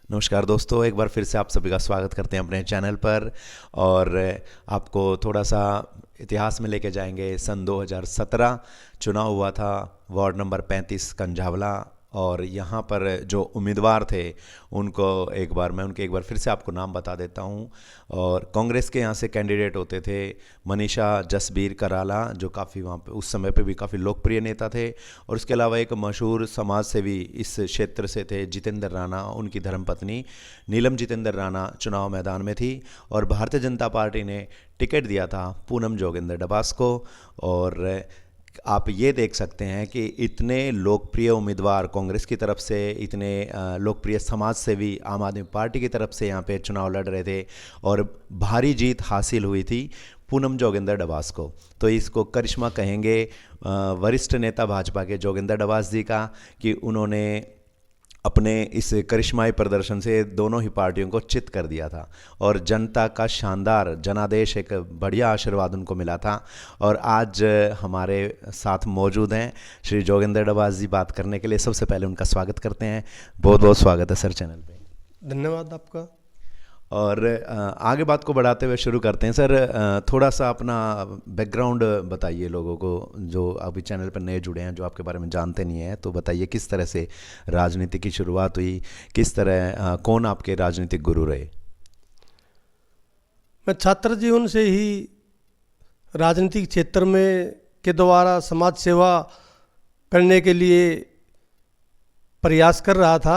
नमस्कार दोस्तों, एक बार फिर से आप सभी का स्वागत करते हैं अपने चैनल पर। और आपको थोड़ा सा इतिहास में लेके जाएंगे। सन 2017 चुनाव हुआ था, वार्ड नंबर 35 कंझावला। और यहाँ पर जो उम्मीदवार थे मैं उनके एक बार फिर से आपको नाम बता देता हूँ। और कांग्रेस के यहाँ से कैंडिडेट होते थे मनीषा जसबीर कराला, जो काफ़ी वहाँ पे उस समय पे भी काफ़ी लोकप्रिय नेता थे। और उसके अलावा एक मशहूर समाज सेवी इस क्षेत्र से थे जितेंद्र राणा, उनकी धर्मपत्नी नीलम जितेंद्र राणा चुनाव मैदान में थी। और भारतीय जनता पार्टी ने टिकट दिया था पूनम जोगिंदर डबास को। और आप ये देख सकते हैं कि इतने लोकप्रिय उम्मीदवार कांग्रेस की तरफ से, इतने लोकप्रिय समाज सेवी आम आदमी पार्टी की तरफ से यहाँ पे चुनाव लड़ रहे थे और भारी जीत हासिल हुई थी पूनम जोगिंदर डबास को। तो इसको करिश्मा कहेंगे वरिष्ठ नेता भाजपा के जोगिंदर डबास जी का, कि उन्होंने अपने इस करिश्माई प्रदर्शन से दोनों ही पार्टियों को चित कर दिया था। और जनता का शानदार जनादेश, एक बढ़िया आशीर्वाद उनको मिला था। और आज हमारे साथ मौजूद हैं श्री जोगिंदर डबास जी बात करने के लिए। सबसे पहले उनका स्वागत करते हैं। बहुत बहुत स्वागत है सर चैनल पे। धन्यवाद आपका। और आगे बात को बढ़ाते हुए शुरू करते हैं। सर, थोड़ा सा अपना बैकग्राउंड बताइए लोगों को जो अभी चैनल पर नए जुड़े हैं, जो आपके बारे में जानते नहीं हैं। तो बताइए किस तरह से राजनीति की शुरुआत हुई, किस तरह कौन आपके राजनीतिक गुरु रहे? मैं छात्र जीवन से ही राजनीतिक क्षेत्र में के द्वारा समाज सेवा करने के लिए प्रयास कर रहा था।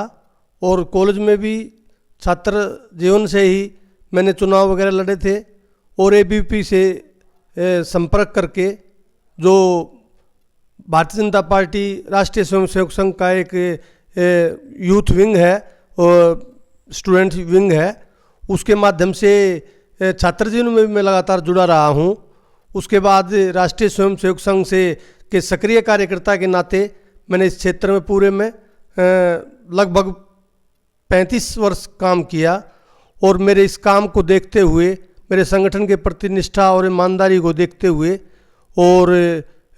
और कॉलेज में भी छात्र जीवन से ही मैंने चुनाव वगैरह लड़े थे। और एबीवीपी से संपर्क करके, जो भारतीय जनता पार्टी राष्ट्रीय स्वयंसेवक संघ का एक यूथ विंग है और स्टूडेंट विंग है, उसके माध्यम से छात्र जीवन में मैं लगातार जुड़ा रहा हूँ। उसके बाद राष्ट्रीय स्वयंसेवक संघ से के सक्रिय कार्यकर्ता के नाते मैंने इस क्षेत्र में पूरे में लगभग 35 वर्ष काम किया। और मेरे इस काम को देखते हुए, मेरे संगठन के प्रति निष्ठा और ईमानदारी को देखते हुए, और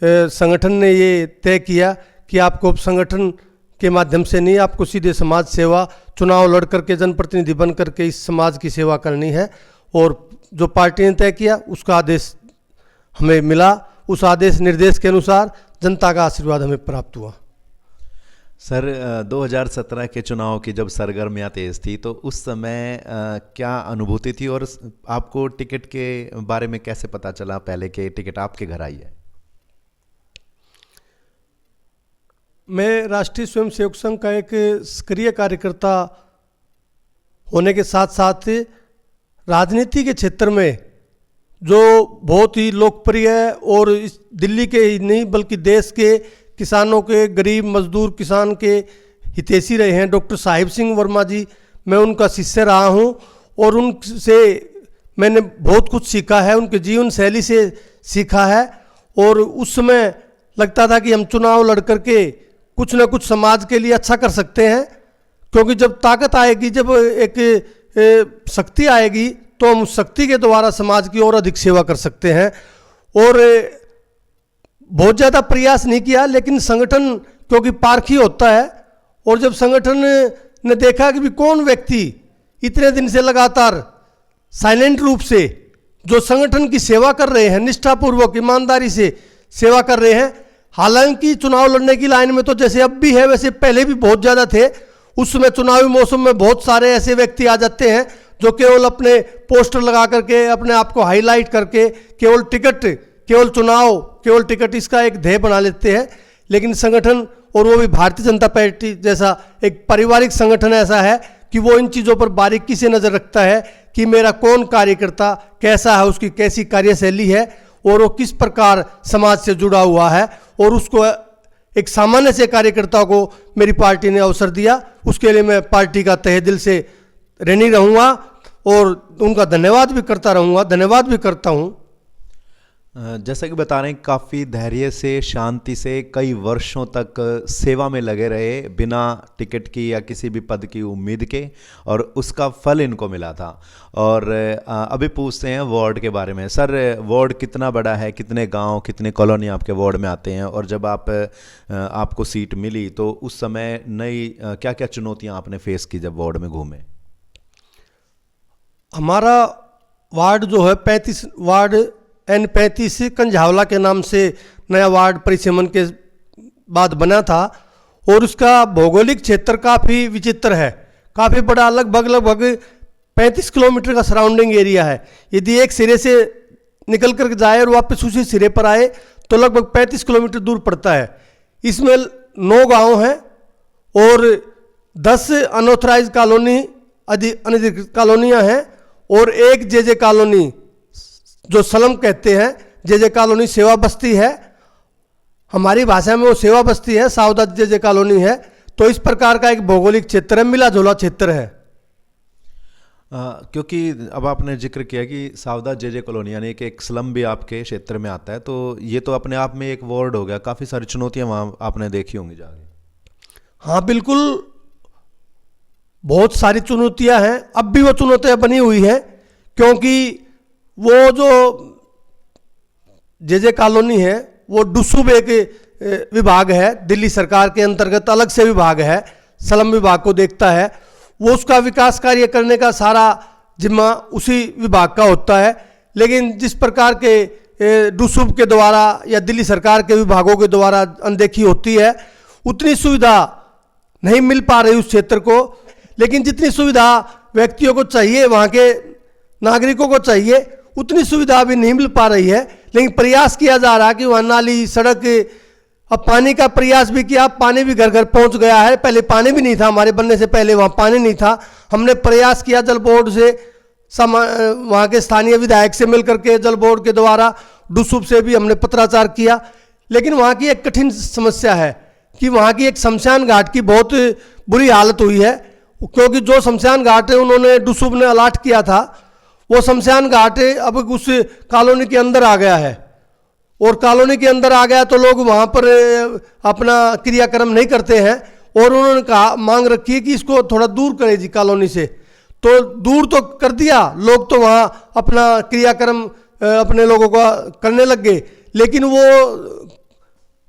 संगठन ने ये तय किया कि आपको संगठन के माध्यम से नहीं, आपको सीधे समाज सेवा, चुनाव लड़ करके जनप्रतिनिधि बन करके इस समाज की सेवा करनी है। और जो पार्टी ने तय किया उसका आदेश हमें मिला। उस आदेश निर्देश के अनुसार जनता का आशीर्वाद हमें प्राप्त हुआ। सर, 2017 के चुनाव की जब सरगर्मियाँ तेज थी, तो उस समय क्या अनुभूति थी और आपको टिकट के बारे में कैसे पता चला पहले के टिकट आपके घर आई है? मैं राष्ट्रीय स्वयंसेवक संघ का एक सक्रिय कार्यकर्ता होने के साथ साथ राजनीति के क्षेत्र में, जो बहुत ही लोकप्रिय है और इस दिल्ली के ही नहीं बल्कि देश के किसानों के, गरीब मजदूर किसान के हितैषी रहे हैं डॉक्टर साहिब सिंह वर्मा जी, मैं उनका शिष्य रहा हूं। और उनसे मैंने बहुत कुछ सीखा है, उनके जीवन शैली से सीखा है। और उस समय लगता था कि हम चुनाव लड़ करके कुछ ना कुछ समाज के लिए अच्छा कर सकते हैं, क्योंकि जब ताकत आएगी, जब एक शक्ति आएगी, तो हम उस शक्ति के द्वारा समाज की और अधिक सेवा कर सकते हैं। और बहुत ज़्यादा प्रयास नहीं किया, लेकिन संगठन क्योंकि पारखी होता है, और जब संगठन ने देखा कि भी कौन व्यक्ति इतने दिन से लगातार साइलेंट रूप से जो संगठन की सेवा कर रहे हैं, निष्ठापूर्वक ईमानदारी से सेवा कर रहे हैं। हालांकि चुनाव लड़ने की लाइन में तो जैसे अब भी है वैसे पहले भी बहुत ज़्यादा थे। उस समय चुनावी मौसम में बहुत सारे ऐसे व्यक्ति आ जाते हैं जो केवल अपने पोस्टर लगा करके, अपने आप को हाईलाइट करके, केवल टिकट, केवल चुनाव, केवल टिकट, इसका एक ध्येय बना लेते हैं। लेकिन संगठन, और वो भी भारतीय जनता पार्टी जैसा एक पारिवारिक संगठन ऐसा है कि वो इन चीज़ों पर बारीकी से नज़र रखता है कि मेरा कौन कार्यकर्ता कैसा है, उसकी कैसी कार्यशैली है और वो किस प्रकार समाज से जुड़ा हुआ है। और उसको एक सामान्य से कार्यकर्ता को मेरी पार्टी ने अवसर दिया। उसके लिए मैं पार्टी का तहे दिल से ऋणी रहूँगा और उनका धन्यवाद भी करता रहूँगा, धन्यवाद भी करता हूँ। जैसा कि बता रहे हैं, काफ़ी धैर्य से, शांति से कई वर्षों तक सेवा में लगे रहे, बिना टिकट की या किसी भी पद की उम्मीद के, और उसका फल इनको मिला था। और अभी पूछते हैं वार्ड के बारे में। सर, वार्ड कितना बड़ा है, कितने गांव, कितने कॉलोनी आपके वार्ड में आते हैं, और जब आपको सीट मिली तो उस समय नई क्या क्या चुनौतियां आपने फेस की जब वार्ड में घूमे? हमारा वार्ड जो है 35 वार्ड N35 कंझावला के नाम से नया वार्ड परिसीमन के बाद बना था, और उसका भौगोलिक क्षेत्र काफ़ी विचित्र है, काफ़ी बड़ा, लगभग 35 किलोमीटर का सराउंडिंग एरिया है। यदि एक सिरे से निकल कर जाए और वापस उसी सिरे पर आए तो लगभग 35 किलोमीटर दूर पड़ता है। इसमें 9 गांव हैं और 10 अनऑथराइज कॉलोनी, अनधिकृत कॉलोनियाँ हैं, और एक जे कॉलोनी जो सलम कहते हैं, जे कॉलोनी सेवा बस्ती है, हमारी भाषा में वो सेवा बस्ती है, सावदा जे कॉलोनी है। तो इस प्रकार का एक भौगोलिक क्षेत्र है, मिला जुला क्षेत्र है। क्योंकि अब आपने जिक्र किया कि सावदा जे कॉलोनी यानी कि एक स्लम भी आपके क्षेत्र में आता है, तो ये तो अपने आप में एक वार्ड हो गया। काफ़ी सारी चुनौतियां वहाँ आपने देखी होंगी जाके। हाँ बिल्कुल, बहुत सारी चुनौतियां हैं, अब भी वो चुनौतियां बनी हुई हैं, क्योंकि वो जो जे कॉलोनी है वो डुसूब एक विभाग है, दिल्ली सरकार के अंतर्गत अलग से विभाग है, सलम विभाग को देखता है। वो उसका विकास कार्य करने का सारा जिम्मा उसी विभाग का होता है। लेकिन जिस प्रकार के डुसूब के द्वारा या दिल्ली सरकार के विभागों के द्वारा अनदेखी होती है, उतनी सुविधा नहीं मिल पा रही उस क्षेत्र को। लेकिन जितनी सुविधा व्यक्तियों को चाहिए, वहाँ के नागरिकों को चाहिए, उतनी सुविधा भी नहीं मिल पा रही है। लेकिन प्रयास किया जा रहा है कि वहाँ नाली, सड़क, अब पानी का प्रयास भी किया, पानी भी घर घर पहुँच गया है। पहले पानी भी नहीं था, हमारे बनने से पहले वहाँ पानी नहीं था। हमने प्रयास किया जल बोर्ड से, वहाँ के स्थानीय विधायक से मिलकर के, जल बोर्ड के द्वारा, डुसूब से भी हमने पत्राचार किया। लेकिन वहाँ की एक कठिन समस्या है कि वहाँ की एक शमशान घाट की बहुत बुरी हालत हुई है, क्योंकि जो शमशान घाट है उन्होंने डुसूब ने अलाट किया था, वो शमशान घाट अब उस कॉलोनी के अंदर आ गया है, और कॉलोनी के अंदर आ गया तो लोग वहाँ पर अपना क्रियाक्रम नहीं करते हैं। और उन्होंने कहा, मांग रखी है कि इसको थोड़ा दूर करें जी कॉलोनी से। तो दूर तो कर दिया, लोग तो वहाँ अपना क्रियाक्रम अपने लोगों का करने लग गए, लेकिन वो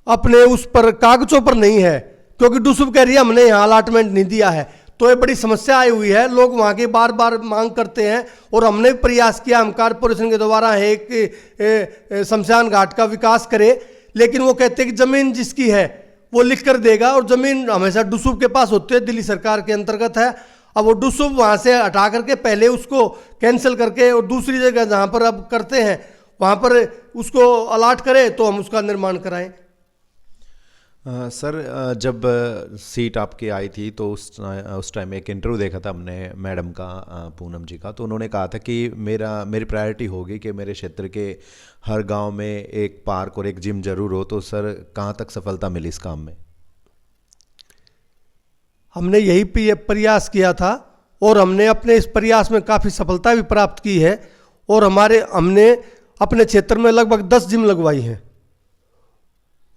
अपने उस पर कागजों पर नहीं है, क्योंकि डुसूब कह रही है हमने यहाँ अलाटमेंट नहीं दिया है। तो ये बड़ी समस्या आई हुई है, लोग वहाँ के बार बार मांग करते हैं, और हमने भी प्रयास किया, हम कारपोरेशन के द्वारा एक शमशान घाट का विकास करें। लेकिन वो कहते हैं कि ज़मीन जिसकी है वो लिख कर देगा, और ज़मीन हमेशा डुसूब के पास होती है, दिल्ली सरकार के अंतर्गत है। अब वो डुसूब वहाँ से हटा करके पहले उसको कैंसिल करके और दूसरी जगह जहाँ पर अब करते हैं वहाँ पर उसको अलाट करें तो हम उसका निर्माण कराएं। सर, जब सीट आपकी आई थी तो उस टाइम एक इंटरव्यू देखा था हमने मैडम का, पूनम जी का, तो उन्होंने कहा था कि मेरी प्रायोरिटी होगी कि मेरे क्षेत्र के हर गांव में एक पार्क और एक जिम जरूर हो। तो सर, कहाँ तक सफलता मिली इस काम में? हमने यही प्रयास किया था, और हमने अपने इस प्रयास में काफ़ी सफलता भी प्राप्त की है, और हमने अपने क्षेत्र में लगभग 10 जिम लगवाई हैं,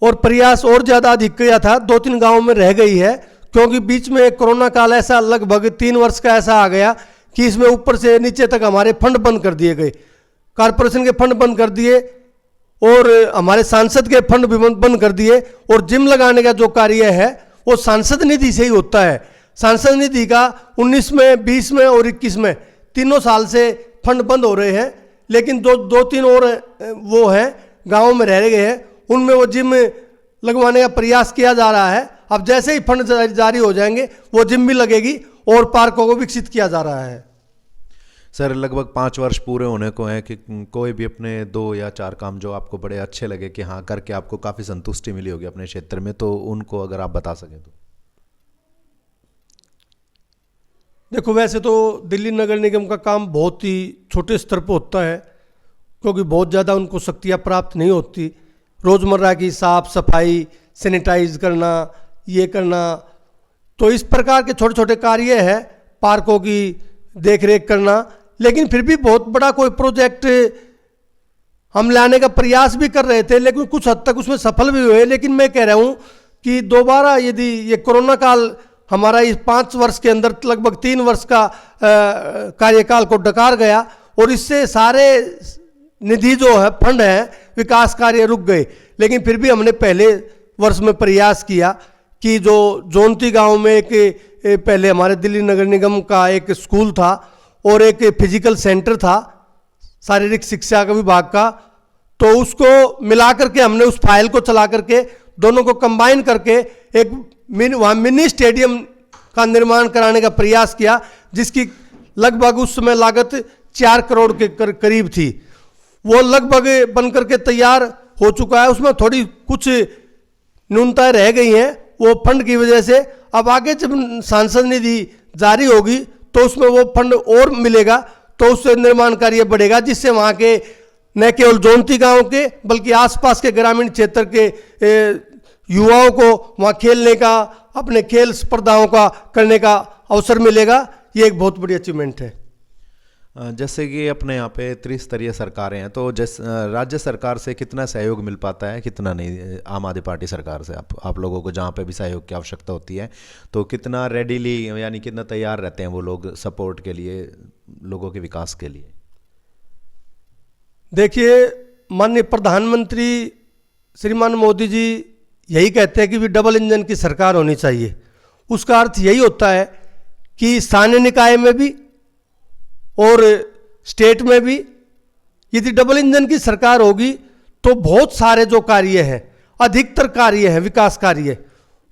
और प्रयास और ज़्यादा अधिक किया था। 2-3 गांवों में रह गई है, क्योंकि बीच में कोरोना काल ऐसा लगभग 3 वर्ष का ऐसा आ गया कि इसमें ऊपर से नीचे तक हमारे फंड बंद कर दिए गए, कारपोरेशन के फंड बंद कर दिए, और हमारे सांसद के फंड भी बंद कर दिए। और जिम लगाने का जो कार्य है वो सांसद निधि से ही होता है। सांसद निधि का 19 में, 20 में और 21 में तीनों साल से फंड बंद हो रहे हैं। लेकिन 2-3 और वो हैं गाँव में रह गए हैं, उनमें वो जिम लगवाने का प्रयास किया जा रहा है। अब जैसे ही फंड जारी हो जाएंगे वो जिम भी लगेगी, और पार्कों को विकसित किया जा रहा है। सर, लगभग 5 वर्ष पूरे होने को हैं कि कोई भी अपने 2 या 4 काम जो आपको बड़े अच्छे लगे कि हाँ करके आपको काफ़ी संतुष्टि मिली होगी अपने क्षेत्र में, तो उनको अगर आप बता सकें तो। देखो, वैसे तो दिल्ली नगर निगम का काम बहुत ही छोटे स्तर पर होता है, क्योंकि बहुत ज़्यादा उनको शक्तियाँ प्राप्त नहीं होती। रोज़मर्रा की साफ सफाई, सैनिटाइज करना, ये करना, तो इस प्रकार के छोटे छोटे कार्य है, पार्कों की देखरेख करना। लेकिन फिर भी बहुत बड़ा कोई प्रोजेक्ट हम लाने का प्रयास भी कर रहे थे, लेकिन कुछ हद तक उसमें सफल भी हुए। लेकिन मैं कह रहा हूँ कि दोबारा यदि ये कोरोना काल हमारा इस 5 वर्ष के अंदर लगभग 3 वर्ष का कार्यकाल को डकार गया, और इससे सारे निधि जो है, फंड है, विकास कार्य रुक गए। लेकिन फिर भी हमने पहले वर्ष में प्रयास किया कि जो जोनती गांव में एक पहले हमारे दिल्ली नगर निगम का एक स्कूल था और एक फिजिकल सेंटर था शारीरिक शिक्षा का विभाग का, तो उसको मिला करके हमने उस फाइल को चला करके दोनों को कंबाइन करके एक वहाँ मिनी स्टेडियम का निर्माण कराने का प्रयास किया, जिसकी लगभग उस समय लागत 4 करोड़ के करीब थी। वो लगभग बनकर के तैयार हो चुका है। उसमें थोड़ी कुछ न्यूनताएं रह गई हैं वो फंड की वजह से। अब आगे जब सांसद निधि जारी होगी तो उसमें वो फंड और मिलेगा, तो उससे निर्माण कार्य बढ़ेगा, जिससे वहाँ के न केवल जोनती गांव के बल्कि आसपास के ग्रामीण क्षेत्र के युवाओं को वहाँ खेलने का, अपने खेल स्पर्धाओं का करने का अवसर मिलेगा। ये एक बहुत बड़ी अचीवमेंट है। जैसे कि अपने यहाँ पे त्रिस्तरीय सरकारें हैं, तो राज्य सरकार से कितना सहयोग मिल पाता है, कितना नहीं? आम आदमी पार्टी सरकार से आप लोगों को जहाँ पे भी सहयोग की आवश्यकता होती है तो कितना रेडीली, यानी कितना तैयार रहते हैं वो लोग सपोर्ट के लिए, लोगों के विकास के लिए? देखिए, माननीय प्रधानमंत्री श्रीमान मोदी जी यही कहते हैं कि भी डबल इंजन की सरकार होनी चाहिए। उसका अर्थ यही होता है कि स्थानीय निकाय में भी और स्टेट में भी यदि डबल इंजन की सरकार होगी तो बहुत सारे जो कार्य हैं, अधिकतर कार्य हैं, विकास कार्य,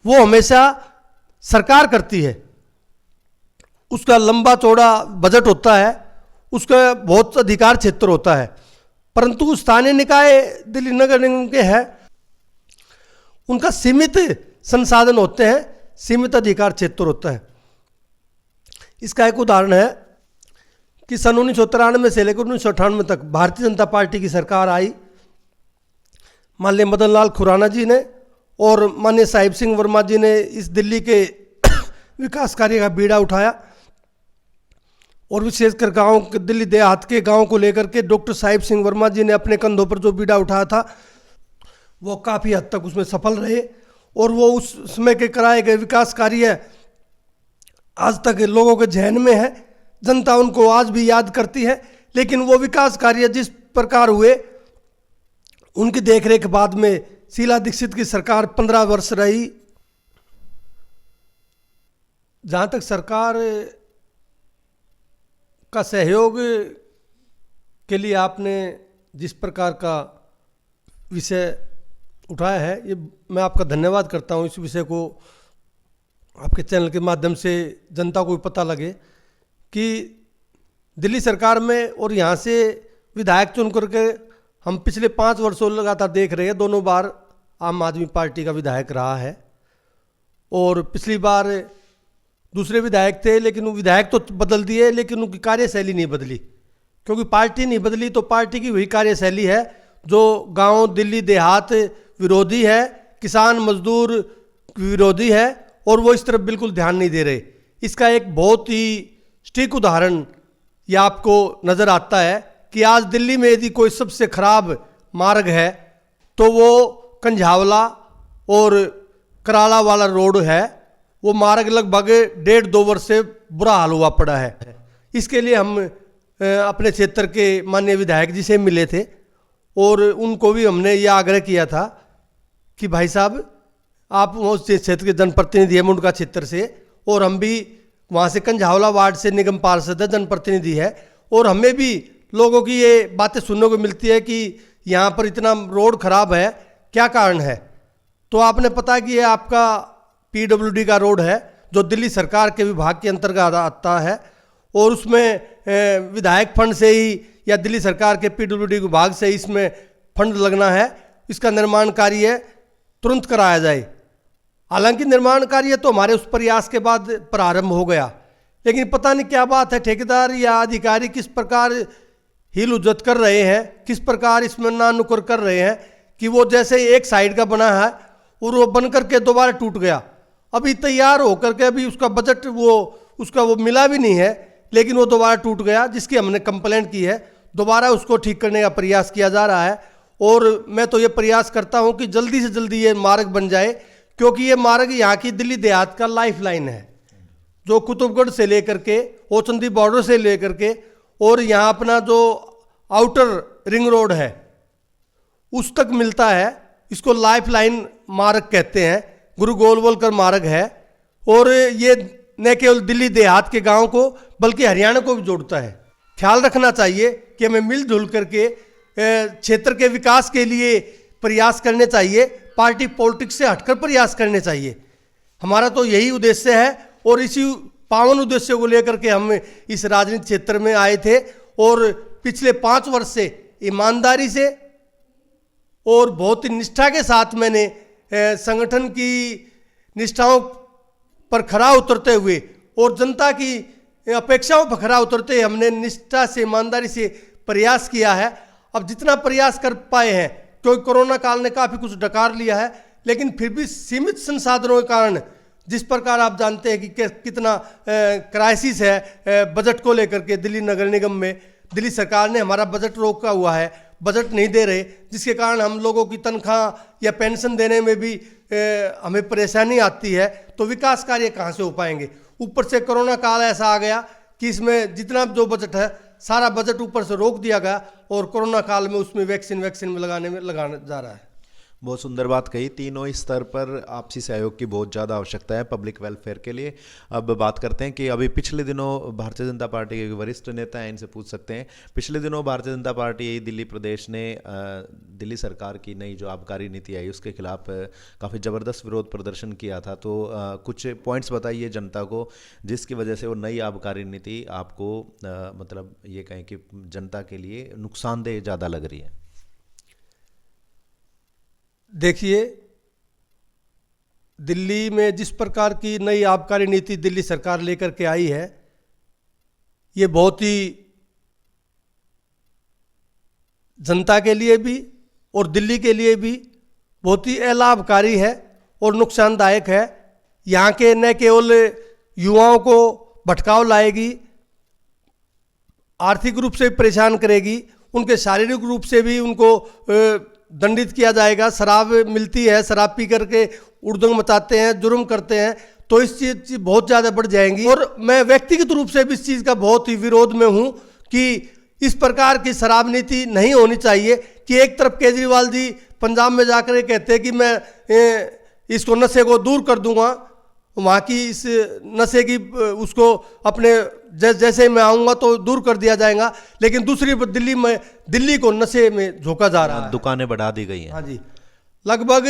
वो हमेशा सरकार करती है। उसका लंबा चौड़ा बजट होता है, उसका बहुत अधिकार क्षेत्र होता है, परंतु स्थानीय निकाय दिल्ली नगर निगम के हैं, उनका सीमित संसाधन होते हैं, सीमित अधिकार क्षेत्र होता है। इसका एक उदाहरण है कि सन 1993 से लेकर 1998 तक भारतीय जनता पार्टी की सरकार आई। माननीय मदन लाल खुराना जी ने और माननीय साहिब सिंह वर्मा जी ने इस दिल्ली के विकास कार्य का बीड़ा उठाया, और विशेषकर गांव के, दिल्ली देहात के गांव को लेकर के डॉक्टर साहिब सिंह वर्मा जी ने अपने कंधों पर जो बीड़ा उठाया था वो काफ़ी हद तक उसमें सफल रहे, और वो उस समय के कराए गए विकास कार्य आज तक लोगों के जहन में है। जनता उनको आज भी याद करती है। लेकिन वो विकास कार्य जिस प्रकार हुए, उनकी देखरेख बाद में शीला दीक्षित की सरकार 15 वर्ष रही। जहाँ तक सरकार का सहयोग के लिए आपने जिस प्रकार का विषय उठाया है, ये मैं आपका धन्यवाद करता हूँ। इस विषय को आपके चैनल के माध्यम से जनता को भी पता लगे कि दिल्ली सरकार में और यहाँ से विधायक चुन करके हम पिछले 5 वर्षों लगातार देख रहे हैं, दोनों बार आम आदमी पार्टी का विधायक रहा है, और पिछली बार दूसरे विधायक थे, लेकिन वो विधायक तो बदल दिए, लेकिन उनकी कार्यशैली नहीं बदली, क्योंकि पार्टी नहीं बदली तो पार्टी की वही कार्यशैली है जो गांव दिल्ली देहात विरोधी है, किसान मजदूर विरोधी है, और वो इस तरफ बिल्कुल ध्यान नहीं दे रहे। इसका एक बहुत ही सटीक उदाहरण ये आपको नज़र आता है कि आज दिल्ली में यदि कोई सबसे खराब मार्ग है तो वो कंझावला और कराला वाला रोड है। वो मार्ग लगभग 1.5-2 वर्ष से बुरा हाल हुआ पड़ा है। इसके लिए हम अपने क्षेत्र के माननीय विधायक जी से मिले थे, और उनको भी हमने ये आग्रह किया था कि भाई साहब, आप उस क्षेत्र के जनप्रतिनिधि हैं मुंडका क्षेत्र से, और हम भी वहाँ से कंझावला वार्ड से निगम पार्षद है, जनप्रतिनिधि है, और हमें भी लोगों की ये बातें सुनने को मिलती है कि यहाँ पर इतना रोड खराब है, क्या कारण है? तो आपने पता कि ये आपका PWD का रोड है जो दिल्ली सरकार के विभाग के अंतर्गत आता है, और उसमें विधायक फंड से ही या दिल्ली सरकार के PWD विभाग से इसमें फंड लगना है, इसका निर्माण कार्य तुरंत कराया जाए। हालांकि निर्माण कार्य तो हमारे उस प्रयास के बाद प्रारंभ हो गया, लेकिन पता नहीं क्या बात है, ठेकेदार या अधिकारी किस प्रकार हिल उज्जत कर रहे हैं, किस प्रकार इसमें नानुकर कर रहे हैं कि वो जैसे एक साइड का बना है और वो बन करके दोबारा टूट गया। अभी तैयार होकर के अभी उसका बजट वो मिला भी नहीं है, लेकिन वो दोबारा टूट गया, जिसकी हमने कंप्लेंट की है। दोबारा उसको ठीक करने का प्रयास किया जा रहा है। और मैं तो ये प्रयास करता हूँ कि जल्दी से जल्दी ये मार्ग बन जाए, क्योंकि ये मार्ग यहाँ की दिल्ली देहात का लाइफ लाइन है, जो कुतुबगढ़ से लेकर के ओचंदी बॉर्डर से लेकर के और यहाँ अपना जो आउटर रिंग रोड है उस तक मिलता है। इसको लाइफ लाइन मार्ग कहते हैं, गुरु गोलवलकर मार्ग है। और ये न केवल दिल्ली देहात के गांव को बल्कि हरियाणा को भी जोड़ता है। ख्याल रखना चाहिए कि हमें मिलजुल करके क्षेत्र के विकास के लिए प्रयास करने चाहिए, पार्टी पॉलिटिक्स से हटकर प्रयास करने चाहिए। हमारा तो यही उद्देश्य है और इसी पावन उद्देश्य को लेकर के हम इस राजनीतिक क्षेत्र में आए थे। और पिछले 5 वर्ष से ईमानदारी से और बहुत ही निष्ठा के साथ मैंने संगठन की निष्ठाओं पर खरा उतरते हुए और जनता की अपेक्षाओं पर खरा उतरते हुए हमने निष्ठा से ईमानदारी से प्रयास किया है। अब जितना प्रयास कर पाए हैं, क्योंकि कोरोना काल ने काफ़ी कुछ डकार लिया है, लेकिन फिर भी सीमित संसाधनों के कारण, जिस प्रकार आप जानते हैं कि कितना क्राइसिस है बजट को लेकर के दिल्ली नगर निगम में, दिल्ली सरकार ने हमारा बजट रोका हुआ है, बजट नहीं दे रहे, जिसके कारण हम लोगों की तनख्वाह या पेंशन देने में भी हमें परेशानी आती है। तो विकास कार्य कहाँ से हो पाएंगे? ऊपर से कोरोना काल ऐसा आ गया कि इसमें जितना जो बजट है सारा बजट ऊपर से रोक दिया गया और कोरोना काल में उसमें वैक्सीन में लगाने जा रहा है। बहुत सुंदर बात कही। तीनों स्तर पर आपसी सहयोग की बहुत ज़्यादा आवश्यकता है पब्लिक वेलफेयर के लिए। अब बात करते हैं कि अभी पिछले दिनों भारतीय जनता पार्टी के वरिष्ठ नेता हैं, इनसे पूछ सकते हैं। पिछले दिनों भारतीय जनता पार्टी दिल्ली प्रदेश ने दिल्ली सरकार की नई जो आबकारी नीति आई उसके खिलाफ काफ़ी ज़बरदस्त विरोध प्रदर्शन किया था। तो कुछ पॉइंट्स बताइए जनता को जिसकी वजह से वो नई आबकारी नीति आपको मतलब ये कहें कि जनता के लिए नुकसानदेह ज़्यादा लग रही है। देखिए, दिल्ली में जिस प्रकार की नई आबकारी नीति दिल्ली सरकार लेकर के आई है, ये बहुत ही जनता के लिए भी और दिल्ली के लिए भी बहुत ही अलाभकारी है और नुकसानदायक है। यहाँ के न केवल युवाओं को भटकाव लाएगी, आर्थिक रूप से परेशान करेगी, उनके शारीरिक रूप से भी उनको दंडित किया जाएगा। शराब मिलती है, शराब पी करके उड़दंग मचाते हैं, जुर्म करते हैं, तो इस चीज़ बहुत ज़्यादा बढ़ जाएंगी। और मैं व्यक्तिगत रूप से भी इस चीज़ का बहुत ही विरोध में हूँ कि इस प्रकार की शराब नीति नहीं होनी चाहिए कि एक तरफ केजरीवाल जी पंजाब में जाकर ये कहते हैं कि मैं इसको नशे को दूर कर दूंगा, वहाँ की इस नशे की उसको अपने जैसे मैं आऊँगा तो दूर कर दिया जाएगा, लेकिन दूसरी दिल्ली को नशे में झोंका जा रहा है। दुकानें बढ़ा दी गई हैं। हाँ जी, लगभग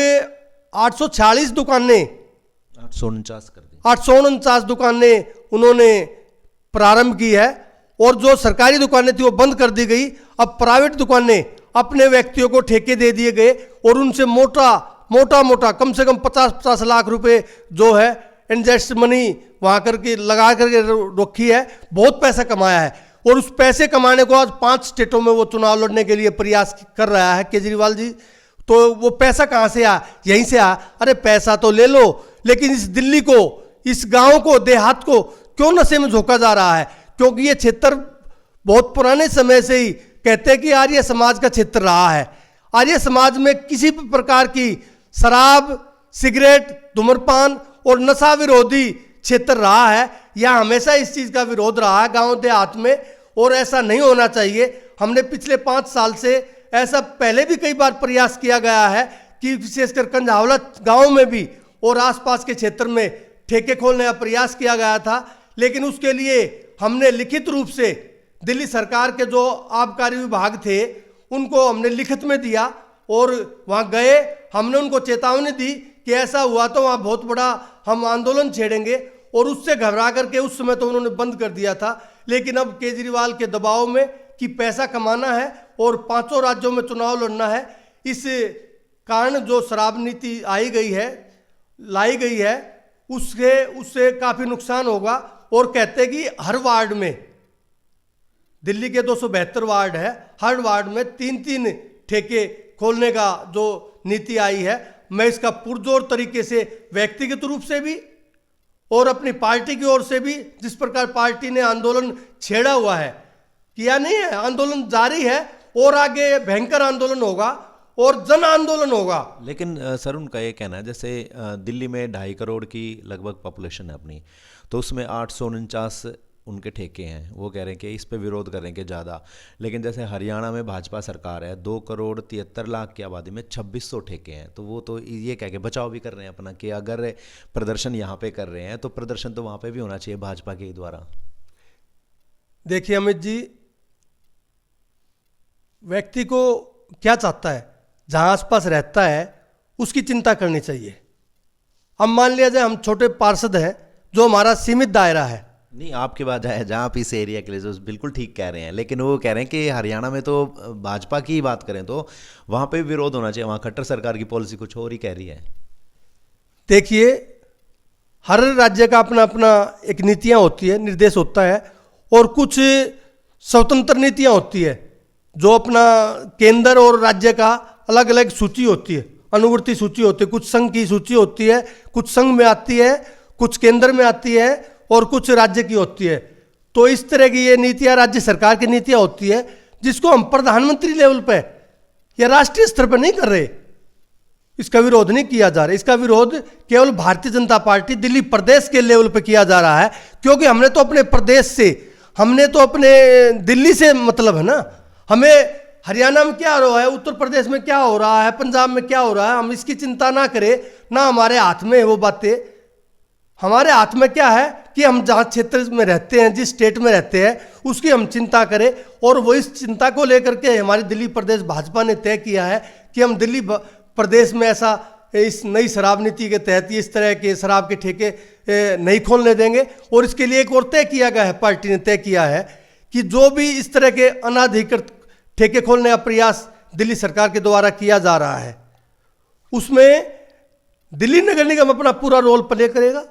846 दुकानें 849 कर दी, 849 दुकानें उन्होंने प्रारंभ की है और जो सरकारी दुकानें थी वो बंद कर दी गई। अब प्राइवेट दुकानें अपने व्यक्तियों को ठेके दे दिए गए और उनसे मोटा कम से कम 50-50 लाख रुपए जो है इन्वेस्ट मनी वहाँ करके लगा करके रखी है, बहुत पैसा कमाया है। और उस पैसे कमाने को आज 5 स्टेटों में वो चुनाव लड़ने के लिए प्रयास कर रहा है केजरीवाल जी। तो वो पैसा कहाँ से आया? यहीं से आया। अरे पैसा तो ले लो, लेकिन इस दिल्ली को, इस गांव को, देहात को क्यों नशे में झोंका जा रहा है? क्योंकि ये क्षेत्र बहुत पुराने समय से ही कहते हैं कि आर्य समाज का क्षेत्र रहा है। आर्य समाज में किसी भी प्रकार की शराब, सिगरेट, धूम्रपान और नशा विरोधी क्षेत्र रहा है। यहाँ हमेशा इस चीज़ का विरोध रहा है गांव देहात में, और ऐसा नहीं होना चाहिए। हमने पिछले 5 साल से ऐसा पहले भी कई बार प्रयास किया गया है कि विशेषकर कंझावला गांव में भी और आसपास के क्षेत्र में ठेके खोलने का प्रयास किया गया था, लेकिन उसके लिए हमने लिखित रूप से दिल्ली सरकार के जो आबकारी विभाग थे उनको हमने लिखित में दिया और वहाँ गए, हमने उनको चेतावनी दी कि ऐसा हुआ तो वहाँ बहुत बड़ा हम आंदोलन छेड़ेंगे, और उससे घबरा करके उस समय तो उन्होंने बंद कर दिया था। लेकिन अब केजरीवाल के दबाव में कि पैसा कमाना है और 5 राज्यों में चुनाव लड़ना है, इस कारण जो शराब नीति लाई गई है उससे काफ़ी नुकसान होगा। और कहते हैं कि हर वार्ड में, दिल्ली के 272 वार्ड है, हर वार्ड में 3-3 ठेके खोलने का जो नीति आई है, मैं इसका पुरजोर तरीके से व्यक्तिगत रूप से भी और अपनी पार्टी की ओर से भी, जिस प्रकार पार्टी ने आंदोलन छेड़ा हुआ है किया नहीं है। आंदोलन जारी है और आगे भयंकर आंदोलन होगा और जन आंदोलन होगा। लेकिन सर उनका ये कहना है जैसे दिल्ली में 2.5 करोड़ की लगभग पॉपुलेशन है अपनी, तो उसमें 849 उनके ठेके हैं। वो कह रहे हैं कि इस पे विरोध कर रहे हैं कि ज़्यादा। लेकिन जैसे हरियाणा में भाजपा सरकार है, 2 करोड़ 73 लाख की आबादी में 2600 ठेके हैं, तो वो तो ये कह के बचाव भी कर रहे हैं अपना कि अगर प्रदर्शन यहाँ पे कर रहे हैं तो प्रदर्शन तो वहाँ पे भी होना चाहिए भाजपा के द्वारा। देखिए अमित जी, व्यक्ति को क्या चाहता है, जहाँ आसपास रहता है उसकी चिंता करनी चाहिए। अब मान लिया जाए हम छोटे पार्षद हैं, जो हमारा सीमित दायरा है। नहीं, आपकी बात है जहाँ आप इस एरिया के लिए जो बिल्कुल ठीक कह रहे हैं, लेकिन वो कह रहे हैं कि हरियाणा में तो भाजपा की ही बात करें तो वहाँ पे भी विरोध होना चाहिए, वहाँ खट्टर सरकार की पॉलिसी कुछ और ही कह रही है। देखिए, हर राज्य का अपना अपना एक नीतियाँ होती है, निर्देश होता है, और कुछ स्वतंत्र नीतियाँ होती है जो अपना केंद्र और राज्य का अलग अलग सूची होती है, अनुवर्ती सूची होती है। कुछ संघ की सूची होती है, कुछ संघ में आती है, कुछ केंद्र में आती है और कुछ राज्य की होती है। तो इस तरह की ये नीतियाँ राज्य सरकार की नीतियाँ होती है, जिसको हम प्रधानमंत्री लेवल पे या राष्ट्रीय स्तर पर नहीं कर रहे। इसका विरोध नहीं किया जा रहा। इसका विरोध केवल भारतीय जनता पार्टी दिल्ली प्रदेश के लेवल पे किया जा रहा है, क्योंकि हमने तो अपने प्रदेश से, हमने तो अपने दिल्ली से मतलब है ना। हमें हरियाणा में क्या हो रहा है, उत्तर प्रदेश में क्या हो रहा है, पंजाब में क्या हो रहा है, हम इसकी चिंता ना करें। ना हमारे हाथ में है वो बातें। हमारे हाथ में क्या है कि हम जहाँ क्षेत्र में रहते हैं, जिस स्टेट में रहते हैं, उसकी हम चिंता करें। और वो इस चिंता को लेकर के हमारी दिल्ली प्रदेश भाजपा ने तय किया है कि हम दिल्ली प्रदेश में ऐसा इस नई शराब नीति के तहत इस तरह के शराब के ठेके नहीं खोलने देंगे। और इसके लिए एक और तय किया गया है, पार्टी ने तय किया है कि जो भी इस तरह के अनाधिकृत ठेके खोलने का प्रयास दिल्ली सरकार के द्वारा किया जा रहा है, उसमें दिल्ली नगर निगम अपना पूरा रोल प्ले करेगा।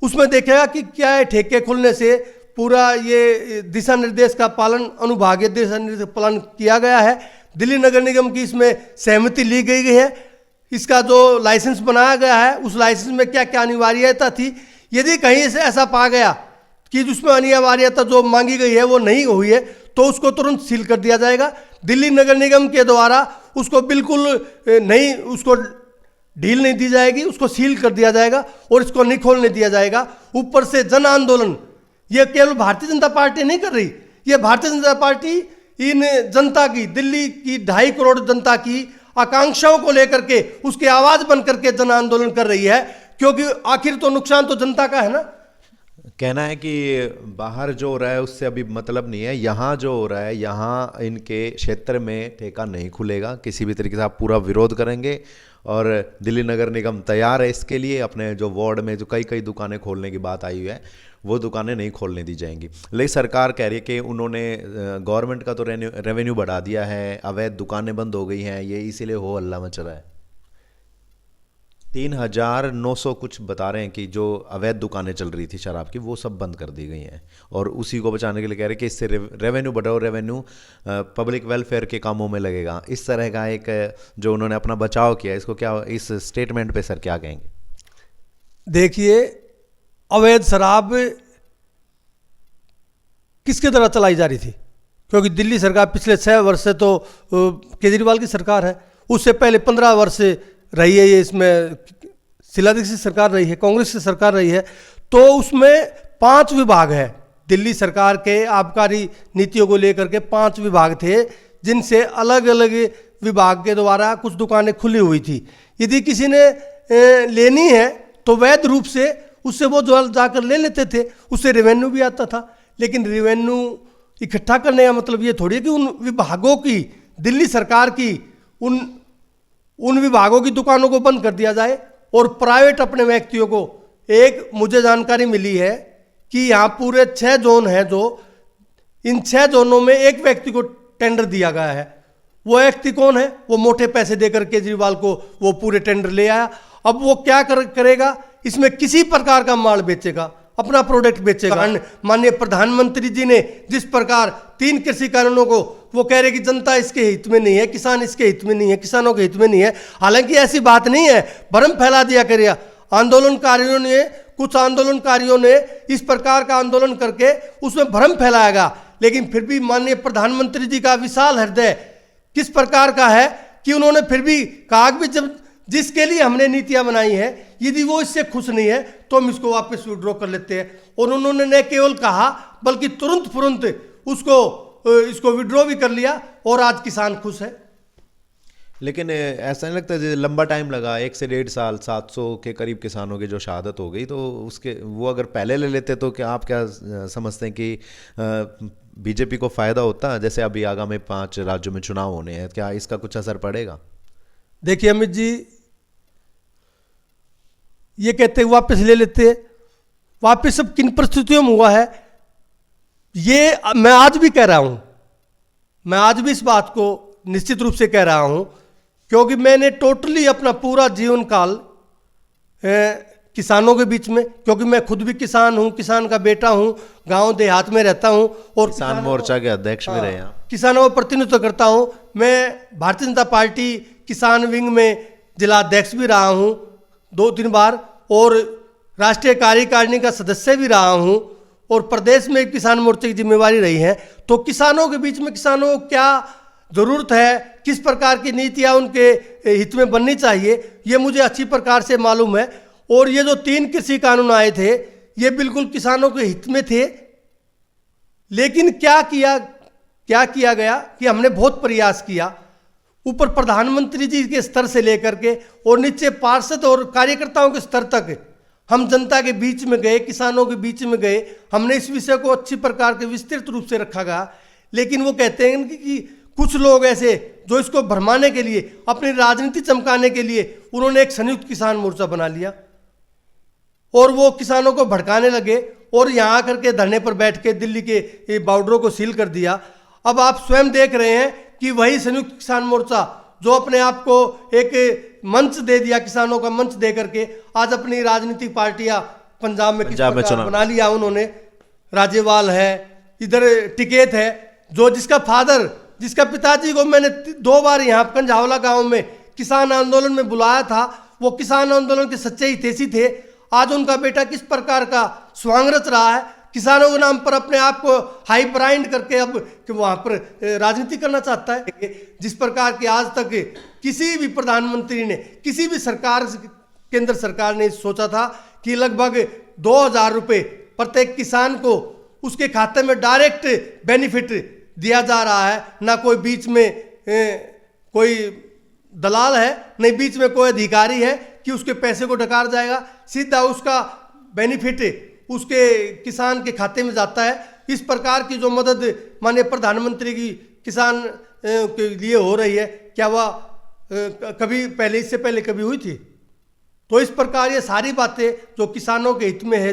उसमें देखेगा कि क्या है, ठेके खोलने से पूरा ये दिशा निर्देश का पालन, अनुभागीय दिशा निर्देश का पालन किया गया है। दिल्ली नगर निगम की इसमें सहमति ली गई है। इसका जो लाइसेंस बनाया गया है, उस लाइसेंस में क्या क्या अनिवार्यता थी, यदि कहीं से ऐसा पा गया कि जिसमें अनिवार्यता जो मांगी गई है वो नहीं हुई है, तो उसको तुरंत सील कर दिया जाएगा। दिल्ली नगर निगम के द्वारा उसको बिल्कुल नहीं, उसको ढील नहीं दी जाएगी, उसको सील कर दिया जाएगा और इसको नहीं खोलने दिया जाएगा। ऊपर से जन आंदोलन, ये केवल भारतीय जनता पार्टी नहीं कर रही, ये भारतीय जनता पार्टी इन जनता की, दिल्ली की 2.5 करोड़ जनता की आकांक्षाओं को लेकर के उसकी आवाज बन करके जन आंदोलन कर रही है। क्योंकि आखिर तो नुकसान तो जनता का है ना। कहना है कि बाहर जो हो रहा है उससे अभी मतलब नहीं है, यहाँ जो हो रहा है, यहाँ इनके क्षेत्र में ठेका नहीं खुलेगा किसी भी तरीके से। आप पूरा विरोध करेंगे और दिल्ली नगर निगम तैयार है इसके लिए। अपने जो वार्ड में जो कई कई दुकानें खोलने की बात आई हुई है, वो दुकानें नहीं खोलने दी जाएंगी। लेकिन सरकार कह रही है कि उन्होंने गवर्नमेंट का तो रेवेन्यू बढ़ा दिया है, अवैध दुकानें बंद हो गई हैं, ये इसीलिए हो हल्ला मच रहा है। 3,900 कुछ बता रहे हैं कि जो अवैध दुकानें चल रही थी शराब की, वो सब बंद कर दी गई हैं। और उसी को बचाने के लिए कह रहे हैं कि इससे रेवेन्यू बढ़ाओ, रेवेन्यू पब्लिक वेलफेयर के कामों में लगेगा। इस तरह का एक जो उन्होंने अपना बचाव किया, इसको क्या, इस स्टेटमेंट पे सर क्या कहेंगे? देखिए, अवैध शराब किसके द्वारा चलाई जा रही थी? क्योंकि दिल्ली सरकार पिछले 6 वर्ष से तो केजरीवाल की सरकार है, उससे पहले 15 वर्ष रही है, ये इसमें शीला दीक्षित सरकार रही है, कांग्रेस की सरकार रही है। तो उसमें 5 विभाग है दिल्ली सरकार के आबकारी नीतियों को लेकर के। 5 विभाग थे जिनसे अलग अलग विभाग के द्वारा कुछ दुकानें खुली हुई थी। यदि किसी ने लेनी है तो वैध रूप से उससे वो जो जाकर ले लेते थे, उससे रेवेन्यू भी आता था। लेकिन रेवेन्यू इकट्ठा करने का मतलब ये थोड़ी है कि उन विभागों की, दिल्ली सरकार की उन विभागों की दुकानों को बंद कर दिया जाए और प्राइवेट अपने व्यक्तियों को। एक मुझे जानकारी मिली है कि यहाँ पूरे 6 जोन हैं, जो इन 6 जोनों में एक व्यक्ति को टेंडर दिया गया है। वो व्यक्ति कौन है? वो मोटे पैसे देकर केजरीवाल को वो पूरे टेंडर ले आया। अब वो क्या करेगा? इसमें किसी प्रकार का माल बेचेगा, अपना प्रोडक्ट बेचेगा। माननीय प्रधानमंत्री जी ने जिस प्रकार 3 कृषि कानूनों को वो कह रहे कि जनता इसके हित में नहीं है, किसान इसके हित में नहीं है, किसानों के हित में नहीं है, हालांकि ऐसी बात नहीं है, भ्रम फैला दिया करिए। आंदोलनकारियों ने, कुछ आंदोलनकारियों ने इस प्रकार का आंदोलन करके उसमें भ्रम फैलाएगा। लेकिन फिर भी माननीय प्रधानमंत्री जी का विशाल हृदय किस प्रकार का है कि उन्होंने फिर भी कहा कि जब जिसके लिए हमने नीतियां बनाई हैं यदि वो इससे खुश नहीं है तो हम इसको वापस विड्रॉ कर लेते हैं। और उन्होंने न केवल कहा बल्कि तुरंत इसको विड्रॉ भी कर लिया और आज किसान खुश है। लेकिन ऐसा नहीं लगता जैसे लंबा टाइम लगा, 1 से 1.5 साल, 700 के करीब किसानों की जो शहादत हो गई, तो उसके वो अगर पहले ले लेते तो क्या आप क्या समझते हैं कि बीजेपी को फ़ायदा होता? जैसे अभी आगामी 5 राज्यों में चुनाव होने हैं, क्या इसका कुछ असर पड़ेगा? देखिए अमित जी, ये कहते हैं वापस ले लेते, वापस सब किन परिस्थितियों में हुआ है ये मैं आज भी कह रहा हूं, मैं आज भी इस बात को निश्चित रूप से कह रहा हूं, क्योंकि मैंने टोटली अपना पूरा जीवन काल किसानों के बीच में, क्योंकि मैं खुद भी किसान हूं, किसान का बेटा हूं, गांव देहात में रहता हूं और किसान मोर्चा के अध्यक्ष भी रहे हैं, किसानों का प्रतिनिधित्व करता हूं। मैं भारतीय जनता पार्टी किसान विंग में जिला अध्यक्ष भी रहा हूं 2-3 बार और राष्ट्रीय कार्यकारिणी का सदस्य भी रहा हूं और प्रदेश में किसान मोर्चे की जिम्मेवारी रही है। तो किसानों के बीच में किसानों को क्या ज़रूरत है, किस प्रकार की नीतियां उनके हित में बननी चाहिए, ये मुझे अच्छी प्रकार से मालूम है। और ये जो 3 कृषि कानून आए थे ये बिल्कुल किसानों के हित में थे, लेकिन क्या किया गया कि हमने बहुत प्रयास किया, ऊपर प्रधानमंत्री जी के स्तर से लेकर के और नीचे पार्षद और कार्यकर्ताओं के स्तर तक हम जनता के बीच में गए, किसानों के बीच में गए, हमने इस विषय को अच्छी प्रकार के विस्तृत रूप से रखा गया। लेकिन वो कहते हैं कि कुछ लोग ऐसे जो इसको भरमाने के लिए, अपनी राजनीति चमकाने के लिए उन्होंने एक संयुक्त किसान मोर्चा बना लिया और वो किसानों को भड़काने लगे और यहाँ आकर के धरने पर बैठ के दिल्ली के बॉर्डरों को सील कर दिया। अब आप स्वयं देख रहे हैं कि वही संयुक्त किसान मोर्चा जो अपने आप को एक मंच दे दिया, किसानों का मंच दे करके आज अपनी राजनीतिक पार्टियां पंजाब में चुनाव बना लिया उन्होंने। राज्यपाल है, इधर टिकैत है, जो जिसका पिताजी को मैंने 2 बार यहाँ कंझावला गांव में किसान आंदोलन में बुलाया था, वो किसान आंदोलन के सच्चे हितैषी थे। आज उनका बेटा किस प्रकार का स्वांग रच रहा है, किसानों के नाम पर अपने आप को हाई ब्रांड करके अब कि वहाँ पर राजनीति करना चाहता है। जिस प्रकार की आज तक किसी भी प्रधानमंत्री ने, किसी भी सरकार, केंद्र सरकार ने सोचा था कि लगभग 2,000 रुपये प्रत्येक किसान को उसके खाते में डायरेक्ट बेनिफिट दिया जा रहा है, ना कोई बीच में कोई दलाल है, नहीं बीच में कोई अधिकारी है कि उसके पैसे को डकार जाएगा, सीधा उसका बेनिफिट उसके किसान के खाते में जाता है। इस प्रकार की जो मदद माननीय प्रधानमंत्री की किसान के लिए हो रही है, क्या वह कभी पहले, इससे पहले कभी हुई थी? तो इस प्रकार ये सारी बातें जो किसानों के हित में है,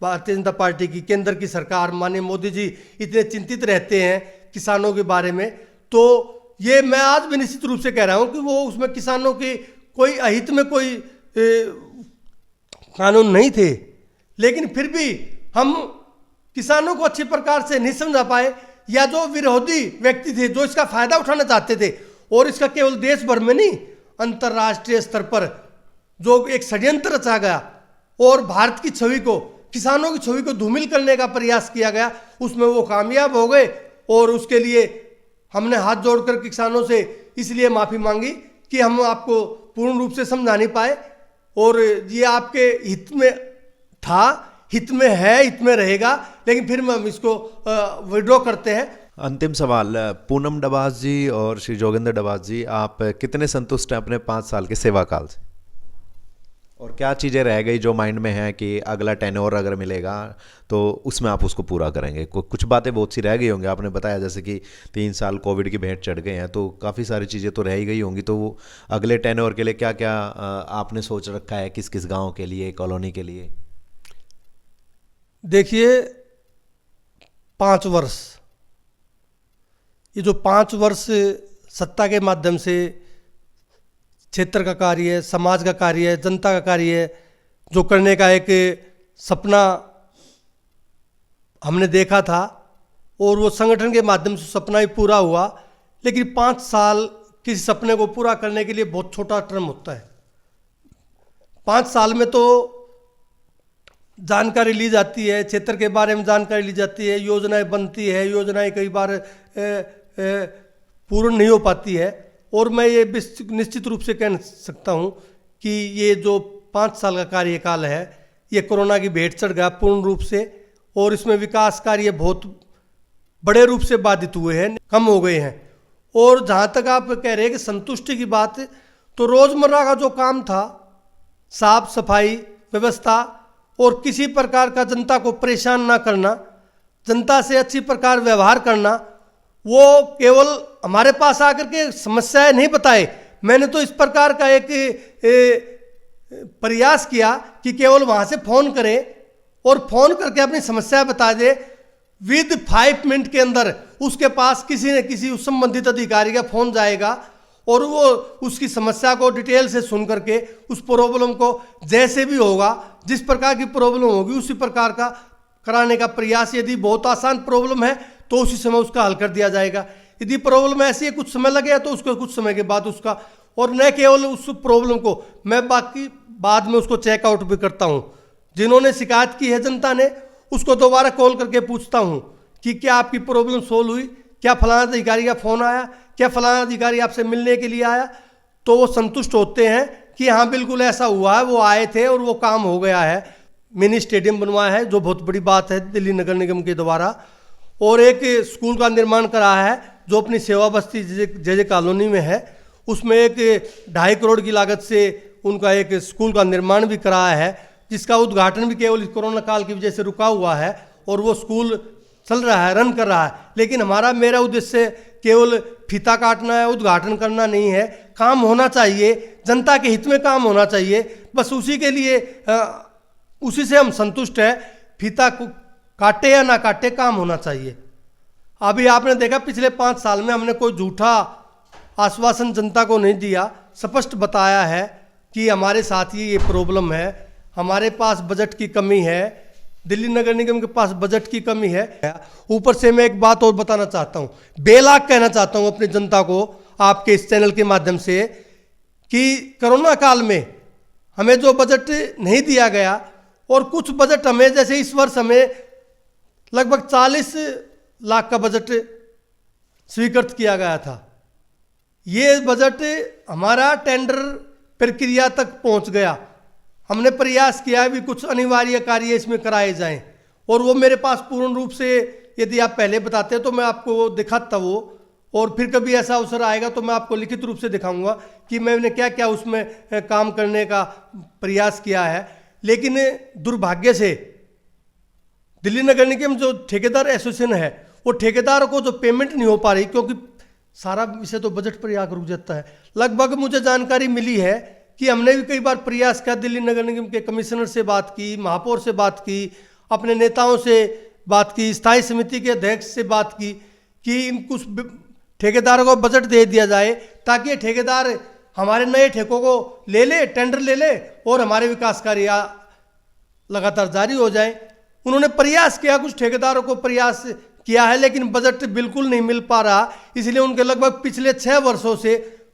भारतीय जनता पार्टी की, केंद्र की सरकार, माननीय मोदी जी इतने चिंतित रहते हैं किसानों के बारे में, तो ये मैं आज भी निश्चित रूप से कह रहा हूँ कि वो उसमें किसानों के कोई अहित में कोई कानून नहीं थे, लेकिन फिर भी हम किसानों को अच्छी प्रकार से नहीं समझा पाए, या जो विरोधी व्यक्ति थे जो इसका फायदा उठाना चाहते थे, और इसका केवल देश भर में नहीं अंतर्राष्ट्रीय स्तर पर जो एक षड्यंत्र रचा गया और भारत की छवि को, किसानों की छवि को धूमिल करने का प्रयास किया गया, उसमें वो कामयाब हो गए। और उसके लिए हमने हाथ जोड़कर किसानों से इसलिए माफ़ी मांगी कि हम आपको पूर्ण रूप से समझा नहीं पाए, और ये आपके हित में था, हित में है, हित में रहेगा, लेकिन फिर हम इसको विड्रॉ करते हैं। अंतिम सवाल, पूनम डबास जी और श्री जोगेंद्र डबास जी, आप कितने संतुष्ट हैं अपने 5 साल के सेवा काल से, और क्या चीज़ें रह गई जो माइंड में है कि अगला टेन्योर अगर मिलेगा तो उसमें आप उसको पूरा करेंगे? कुछ बातें बहुत सी रह गई होंगी, आपने बताया जैसे कि 3 साल कोविड की भेंट चढ़ गए हैं, तो काफ़ी सारी चीज़ें तो रह ही गई होंगी, तो वो अगले टेन्योर के लिए क्या क्या आपने सोच रखा है, किस किस गाँव के लिए, कॉलोनी के लिए? देखिए 5 वर्ष, ये जो 5 वर्ष सत्ता के माध्यम से क्षेत्र का कार्य है, समाज का कार्य है, जनता का कार्य है, जो करने का एक सपना हमने देखा था, और वो संगठन के माध्यम से सपना ही पूरा हुआ। लेकिन 5 साल किसी सपने को पूरा करने के लिए बहुत छोटा टर्म होता है। 5 साल में तो जानकारी ली जाती है, क्षेत्र के बारे में जानकारी ली जाती है, योजनाएं बनती है, योजनाएं कई बार पूर्ण नहीं हो पाती है। और मैं ये निश्चित रूप से कह सकता हूँ कि ये जो 5 साल का कार्यकाल है ये कोरोना की भेंट चढ़ गया पूर्ण रूप से, और इसमें विकास कार्य बहुत बड़े रूप से बाधित हुए हैं, कम हो गए हैं। और जहाँ तक आप कह रहे हैं कि संतुष्टि की बात, तो रोज़मर्रा का जो काम था, साफ सफाई व्यवस्था और किसी प्रकार का जनता को परेशान ना करना, जनता से अच्छी प्रकार व्यवहार करना, वो केवल हमारे पास आकर के समस्याएं नहीं बताए। मैंने तो इस प्रकार का एक प्रयास किया कि केवल वहाँ से फ़ोन करें और फ़ोन करके अपनी समस्या बता दे, विद 5 मिनट के अंदर उसके पास किसी न किसी उस संबंधित अधिकारी का फ़ोन जाएगा और वो उसकी समस्या को डिटेल से सुन करके उस प्रॉब्लम को जैसे भी होगा, जिस प्रकार की प्रॉब्लम होगी उसी प्रकार का कराने का प्रयास। यदि बहुत आसान प्रॉब्लम है तो उसी समय उसका हल कर दिया जाएगा, यदि प्रॉब्लम ऐसी है कुछ समय लगेगा तो उसको कुछ समय के बाद उसका, और न केवल उस प्रॉब्लम को मैं बाकी बाद में उसको चेकआउट भी करता हूँ। जिन्होंने शिकायत की है जनता ने, उसको दोबारा कॉल करके पूछता हूँ कि क्या आपकी प्रॉब्लम सोल्व हुई, क्या फलाना अधिकारी का फ़ोन आया, क्या फलाना अधिकारी आपसे मिलने के लिए आया, तो वो संतुष्ट होते हैं कि हाँ बिल्कुल ऐसा हुआ है, वो आए थे और वो काम हो गया है। मिनी स्टेडियम बनवाया है जो बहुत बड़ी बात है दिल्ली नगर निगम के द्वारा, और एक स्कूल का निर्माण कराया है जो अपनी सेवा बस्ती जे कॉलोनी में है, उसमें एक 2.5 करोड़ की लागत से उनका एक स्कूल का निर्माण भी कराया है, जिसका उद्घाटन भी केवल कोरोना काल की वजह से रुका हुआ है, और वो स्कूल चल रहा है, रन कर रहा है। लेकिन मेरा उद्देश्य केवल फीता काटना है, उद्घाटन करना नहीं है, काम होना चाहिए, जनता के हित में काम होना चाहिए, बस उसी के लिए उसी से हम संतुष्ट है। फीता काटे या ना काटे, काम होना चाहिए। अभी आपने देखा पिछले 5 साल में हमने कोई झूठा आश्वासन जनता को नहीं दिया, स्पष्ट बताया है कि हमारे साथ ये प्रॉब्लम है, हमारे पास बजट की कमी है, दिल्ली नगर निगम के पास बजट की कमी है। ऊपर से मैं एक बात और बताना चाहता हूँ, बेलाग कहना चाहता हूँ अपनी जनता को आपके इस चैनल के माध्यम से, कि कोरोना काल में हमें जो बजट नहीं दिया गया, और कुछ बजट हमें, जैसे इस वर्ष हमें लगभग 40 लाख का बजट स्वीकृत किया गया था। ये बजट हमारा टेंडर प्रक्रिया तक पहुंच गया, हमने प्रयास किया भी कुछ अनिवार्य कार्य इसमें कराए जाएं, और वो मेरे पास पूर्ण रूप से, यदि आप पहले बताते तो मैं आपको दिखाता वो, और फिर कभी ऐसा अवसर आएगा तो मैं आपको लिखित रूप से दिखाऊंगा कि मैंने क्या क्या उसमें काम करने का प्रयास किया है। लेकिन दुर्भाग्य से दिल्ली नगर निगम जो ठेकेदार एसोसिएशन है, वो ठेकेदारों को जो पेमेंट नहीं हो पा रही, क्योंकि सारा विषय तो बजट पर आकर रुक जाता है। लगभग मुझे जानकारी मिली है कि हमने भी कई बार प्रयास किया, दिल्ली नगर निगम के कमिश्नर से बात की, महापौर से बात की, अपने नेताओं से बात की, स्थायी समिति के अध्यक्ष से बात की कि इन कुछ ठेकेदारों को बजट दे दिया जाए, ताकि ये ठेकेदार हमारे नए ठेकों को ले ले, टेंडर ले ले, और हमारे विकास कार्य लगातार जारी हो जाए। उन्होंने प्रयास किया, कुछ ठेकेदारों को प्रयास किया है, लेकिन बजट बिल्कुल नहीं मिल पा रहा। इसलिए उनके लगभग पिछले 6 वर्षों से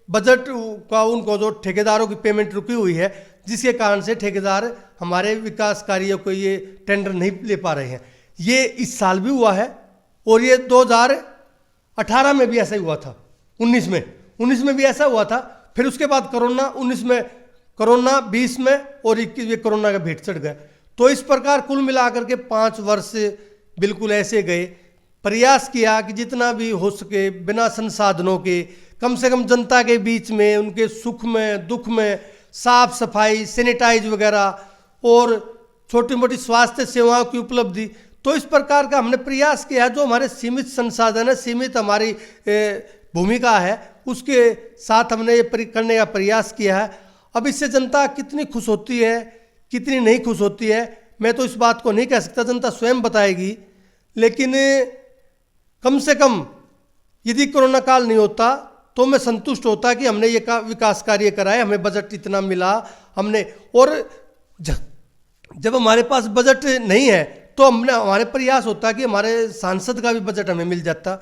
बजट का उनको जो ठेकेदारों की पेमेंट रुकी हुई है, जिसके कारण से ठेकेदार हमारे विकास कार्यों को ये टेंडर नहीं ले पा रहे हैं। ये इस साल भी हुआ है, और ये 2018 में भी ऐसा ही हुआ था, 19 में भी ऐसा हुआ था। फिर उसके बाद कोरोना, 19 में कोरोना, 20 में, और 21 में कोरोना का भेंट चढ़ गया। तो इस प्रकार कुल मिलाकर के 5 वर्ष बिल्कुल ऐसे गए। प्रयास किया कि जितना भी हो सके बिना संसाधनों के, कम से कम जनता के बीच में, उनके सुख में दुख में साफ सफाई, सैनिटाइज वगैरह, और छोटी मोटी स्वास्थ्य सेवाओं की उपलब्धि, तो इस प्रकार का हमने प्रयास किया है। जो हमारे सीमित संसाधन है, सीमित हमारी भूमिका है, उसके साथ हमने ये करने का प्रयास किया है। अब इससे जनता कितनी खुश होती है, कितनी नहीं खुश होती है, मैं तो इस बात को नहीं कह सकता, जनता स्वयं बताएगी। लेकिन कम से कम यदि कोरोना काल नहीं होता तो मैं संतुष्ट होता कि हमने ये विकास कार्य कराए, हमें बजट इतना मिला हमने। और जब हमारे पास बजट नहीं है तो हमारे प्रयास होता कि हमारे सांसद का भी बजट हमें मिल जाता,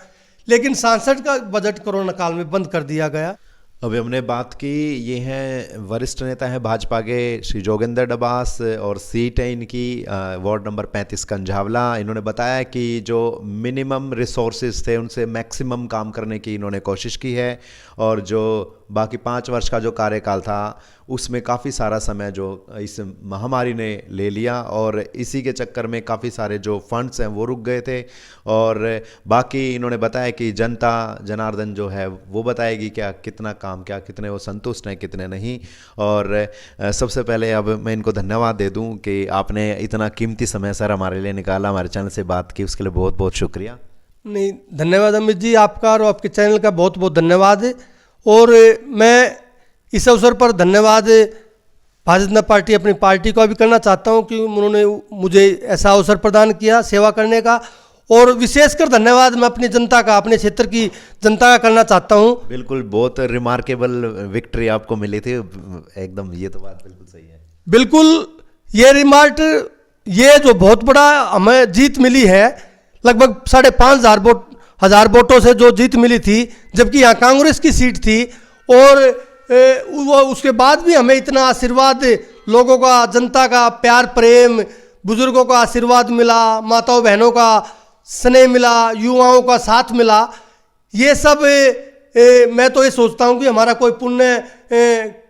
लेकिन सांसद का बजट कोरोना काल में बंद कर दिया गया। अभी हमने बात की, ये हैं वरिष्ठ नेता हैं भाजपा के श्री जोगेंद्र डबास, और सीट है इनकी वार्ड नंबर 35 कंझावला। इन्होंने बताया कि जो मिनिमम रिसोर्सेज थे उनसे मैक्सिमम काम करने की इन्होंने कोशिश की है, और जो बाकी 5 वर्ष का जो कार्यकाल था उसमें काफ़ी सारा समय जो इस महामारी ने ले लिया, और इसी के चक्कर में काफ़ी सारे जो फंड्स हैं वो रुक गए थे। और बाकी इन्होंने बताया कि जनता जनार्दन जो है वो बताएगी क्या कितना काम, क्या कितने वो संतुष्ट हैं कितने नहीं। और सबसे पहले अब मैं इनको धन्यवाद दे दूं कि आपने इतना कीमती समय सर हमारे लिए निकाला, हमारे चैनल से बात की, उसके लिए बहुत बहुत शुक्रिया। नहीं, धन्यवाद अमित जी, आपका और आपके चैनल का बहुत बहुत धन्यवाद है। और मैं इस अवसर पर धन्यवाद भारतीय जनता पार्टी अपनी पार्टी को भी करना चाहता हूं कि उन्होंने मुझे ऐसा अवसर प्रदान किया सेवा करने का, और विशेषकर धन्यवाद मैं अपनी जनता का, अपने क्षेत्र की जनता का करना चाहता हूं। बिल्कुल, बहुत रिमार्केबल विक्ट्री आपको मिली थी एकदम, ये तो बात बिल्कुल सही है। बिल्कुल, ये जो बहुत बड़ा हमें जीत मिली है, लगभग 5,500 हजार वोटों से जो जीत मिली थी, जबकि यहाँ कांग्रेस की सीट थी, और वो उसके बाद भी हमें इतना आशीर्वाद, लोगों का, जनता का प्यार प्रेम, बुजुर्गों का आशीर्वाद मिला, माताओं बहनों का स्नेह मिला, युवाओं का साथ मिला। ये सब मैं तो ये सोचता हूँ कि हमारा कोई पुण्य,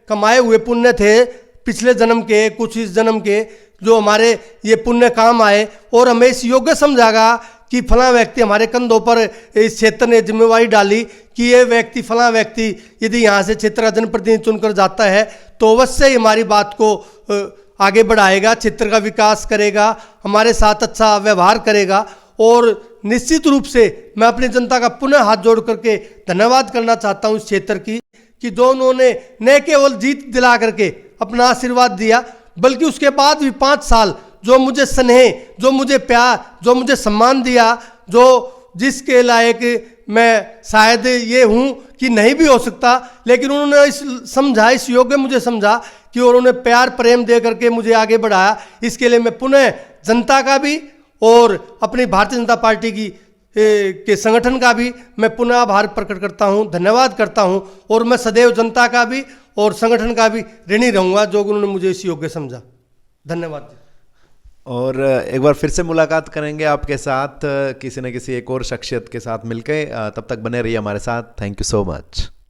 कमाए हुए पुण्य थे पिछले जन्म के, कुछ इस जन्म के, जो हमारे ये पुण्य काम आए, और हमें इस योग्य समझागा कि फला व्यक्ति, हमारे कंधों पर इस क्षेत्र ने जिम्मेवारी डाली कि ये व्यक्ति, फला व्यक्ति यदि यहाँ से क्षेत्र का जनप्रतिनिधि चुनकर जाता है तो अवश्य ही हमारी बात को आगे बढ़ाएगा, क्षेत्र का विकास करेगा, हमारे साथ अच्छा व्यवहार करेगा। और निश्चित रूप से मैं अपनी जनता का पुनः हाथ जोड़ करके धन्यवाद करना चाहता हूँ इस क्षेत्र की, कि जो उन्होंने न केवल जीत दिला करके अपना आशीर्वाद दिया, बल्कि उसके बाद भी 5 साल जो मुझे स्नेह, जो मुझे प्यार, जो मुझे सम्मान दिया, जो जिसके लायक मैं शायद ये हूँ कि नहीं भी हो सकता, लेकिन उन्होंने इस योग्य मुझे समझा कि उन्होंने प्यार प्रेम दे करके मुझे आगे बढ़ाया। इसके लिए मैं पुनः जनता का भी और अपनी भारतीय जनता पार्टी की के संगठन का भी मैं पुनः आभार प्रकट करता हूँ, धन्यवाद करता हूँ, और मैं सदैव जनता का भी और संगठन का भी ऋणी रहूँगा जो उन्होंने मुझे इस योग्य समझा। धन्यवाद। और एक बार फिर से मुलाकात करेंगे आपके साथ किसी न किसी एक और शख्सियत के साथ मिलकर, तब तक बने रहिए हमारे साथ। Thank you so much.